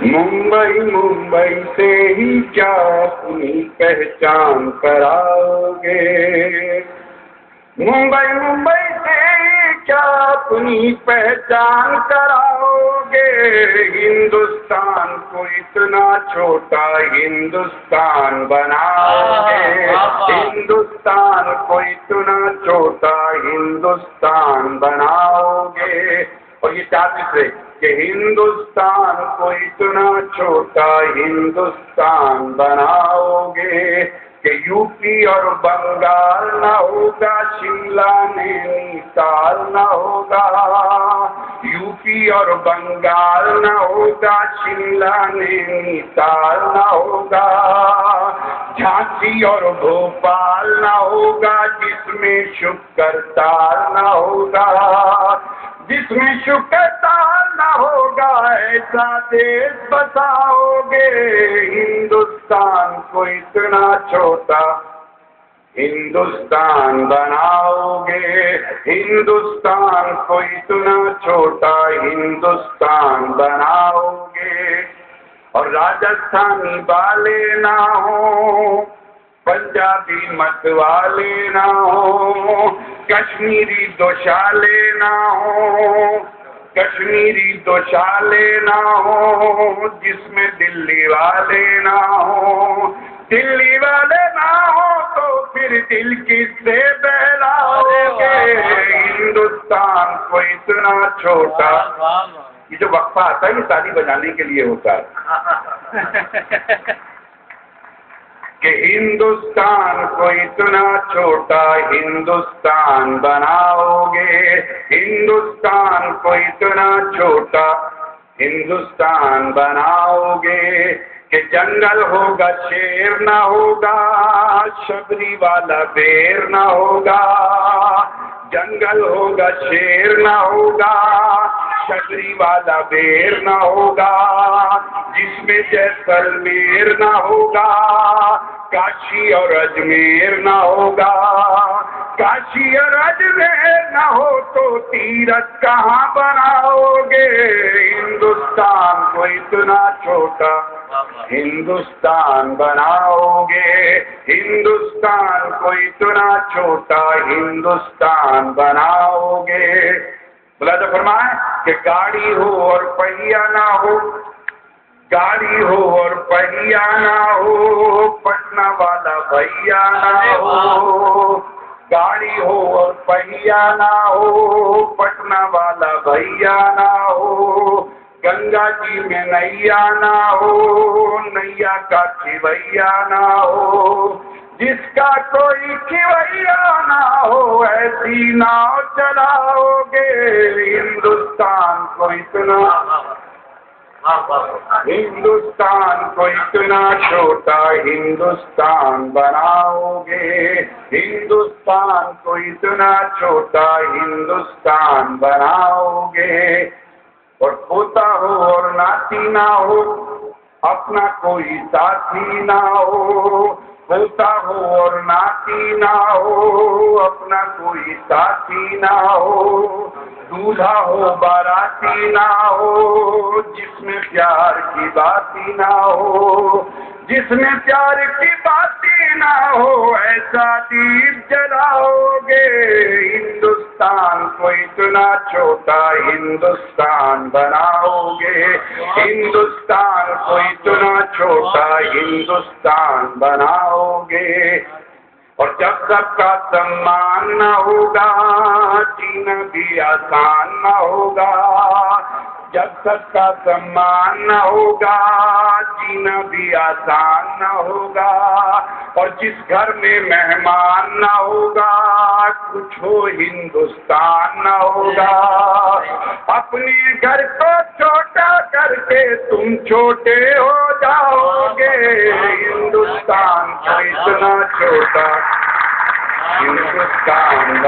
ممبئی ممبئی سے ہی کیا اپنی پہچان کراؤ گے، ممبئی ممبئی سے ہی کیا اپنی پہچان کراؤ گے، ہندوستان کو اتنا چھوٹا ہندوستان بناؤ گے، ہندوستان کو اتنا چھوٹا ہندوستان بناؤ گے۔ اور یہ چار مصرے کہ ہندوستان کو اتنا چھوٹا ہندوستان بناؤ گے کہ یو پی اور بنگال نہ ہوگا، شملہ نینی تال نہ ہوگا، یو پی اور بنگال نہ ہوگا، شملہ نینی تال نہ ہوگا، جھانسی اور بھوپال نہ ہوگا، جس میں شکر تال نہ ہوگا، جس میں شکر تال نہ ہوگا، ایسا دیش بساؤ گے، ہندوستان کو اتنا چھوٹا ہندوستان بناؤ گے، ہندوستان کو اتنا چھوٹا ہندوستان بناؤ گے۔ اور راجستھانی والے نہ ہوں، پنجابی مت والے نہ ہوں، کشمیری دوشالے نہ ہوں، کشمیری دوشالے نہ ہوں، جس میں دلی والے نہ ہوں، دلی والے نہ ہوں تو پھر دل کس سے بہلاؤ گے، ہندوستان کو اتنا چھوٹا۔ یہ جو وقفہ آتا ہے یہ تالی بجانے کے لیے ہوتا ہے کہ ہندوستان کو اتنا چھوٹا ہندوستان بناؤ گے، ہندوستان کو اتنا چھوٹا ہندوستان بناؤ گے کہ جنگل ہوگا شیر نہ ہوگا، شبری والا بیر نہ ہوگا، جنگل ہوگا شیر نہ ہوگا، شبری والا بیر نہ ہوگا، جس میں جیسلمیر نہ ہوگا، کاشی اور اجمیر نہ ہوگا، کاشی اور اجمیر نہ ہو تو تیرتھ کہاں بناؤ گے، ہندوستان کو اتنا چھوٹا ہندوستان بناؤ گے، ہندوستان کو اتنا چھوٹا ہندوستان بناؤ گے۔ بلا تو فرمائے کہ گاڑی ہو اور پہیا نہ ہو، گاڑی ہو اور پہیا نہ ہو، پٹنہ والا بھیا نہ ہو، گاڑی ہو اور پہیا نہ ہو، پٹنہ والا بھیا نہ ہو، گنگا جی میں نیا نہ ہو، نیا کا کھویا نہ ہو، جس کا کوئی کھویا نہ ہو، ایسی ناؤ چلاؤ گے، ہندوستان کو اتنا ہندوستان کو اتنا چھوٹا ہندوستان بناؤ گے، ہندوستان کو اتنا چھوٹا ہندوستان بناؤ گے۔ اور پوتا ہو اور ناتی نہ ہو، اپنا کوئی ساتھی نہ ہو، پوتا ہو اور ناتی نہ ہو، اپنا کوئی ساتھی نہ ہو، دولہا ہو باراتی نہ ہو، جس میں پیار کی باتی نہ ہو، جس میں پیار کی باتی نہ ہو، ایسا دیپ جلاؤ گے، ہندوستان کو اتنا چھوٹا ہندوستان بناؤ گے، ہندوستان کو اتنا چھوٹا ہندوستان بناؤ گے۔ اور جب سب کا سمان نہ ہوگا، جینا بھی آسان نہ ہوگا، جب سب کا سمان نہ ہوگا، جینا بھی آسان نہ ہوگا، اور جس گھر میں مہمان نہ ہوگا، کچھ ہو ہندوستان نہ ہوگا، اپنے گھر کو چھوٹا کر کے تم چھوٹے ہو جاؤ گے، ہندوستان کو اتنا چھوٹا ہندوستان